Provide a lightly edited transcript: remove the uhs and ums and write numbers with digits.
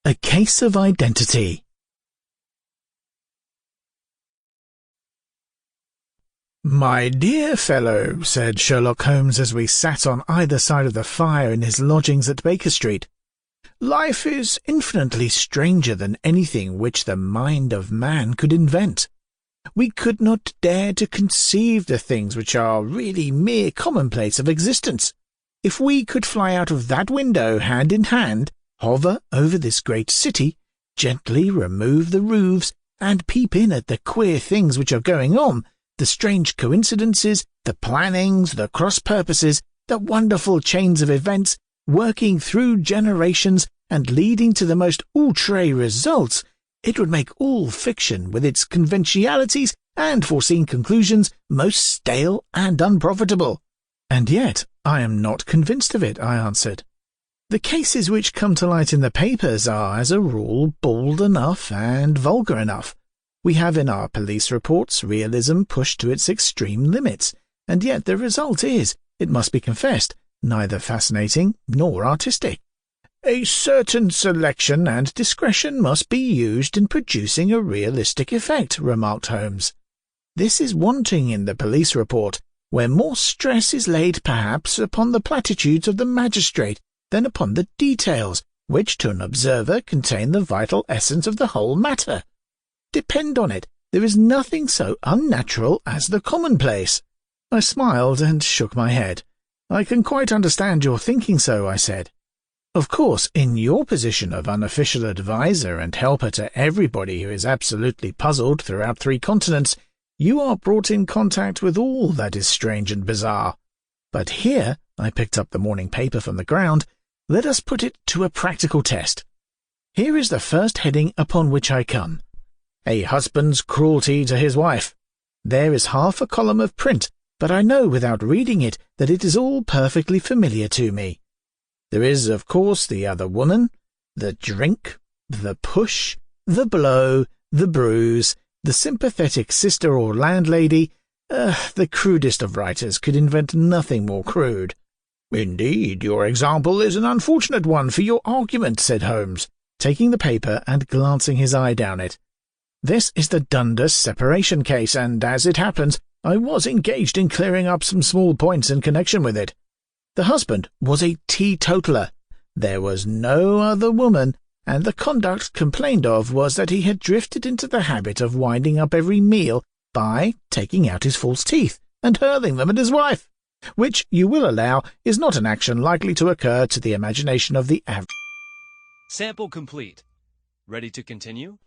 A Case of Identity. "My dear fellow," said Sherlock Holmes as we sat on either side of the fire in his lodgings at Baker Street, "life is infinitely stranger than anything which the mind of man could invent. We could not dare to conceive the things which are really mere commonplace of existence. If we could fly out of that window hand in hand, hover over this great city, gently remove the roofs, and peep in at the queer things which are going on, the strange coincidences, the plannings, the cross-purposes, the wonderful chains of events, working through generations and leading to the most outre results, it would make all fiction, with its conventionalities and foreseen conclusions, most stale and unprofitable." "And yet I am not convinced of it," I answered. "The cases which come to light in the papers are, as a rule, bald enough and vulgar enough. We have in our police reports realism pushed to its extreme limits, and yet the result is, it must be confessed, neither fascinating nor artistic. A certain selection and discretion must be used in producing a realistic effect," remarked Holmes. "This is wanting in the police report, where more stress is laid perhaps upon the platitudes of the magistrate than upon the details, which to an observer contain the vital essence of the whole matter. Depend on it, there is nothing so unnatural as the commonplace." I smiled and shook my head. "I can quite understand your thinking so," I said. "Of course, in your position of unofficial adviser and helper to everybody who is absolutely puzzled throughout 3 continents, you are brought in contact with all that is strange and bizarre. But here," I picked up the morning paper from the ground, "let us put it to a practical test. Here is the first heading upon which I come. A husband's cruelty to his wife. There is half a column of print, but I know without reading it that it is all perfectly familiar to me. There is, of course, the other woman, the drink, the push, the blow, the bruise, the sympathetic sister or landlady. The crudest of writers could invent nothing more crude." "Indeed, your example is an unfortunate one for your argument," said Holmes, taking the paper and glancing his eye down it. "This is the Dundas separation case, and as it happens, I was engaged in clearing up some small points in connection with it. The husband was a teetotaler. There was no other woman, and the conduct complained of was that he had drifted into the habit of winding up every meal by taking out his false teeth and hurling them at his wife, which, you will allow, is not an action likely to occur to the imagination of the average." Sample complete. Ready to continue?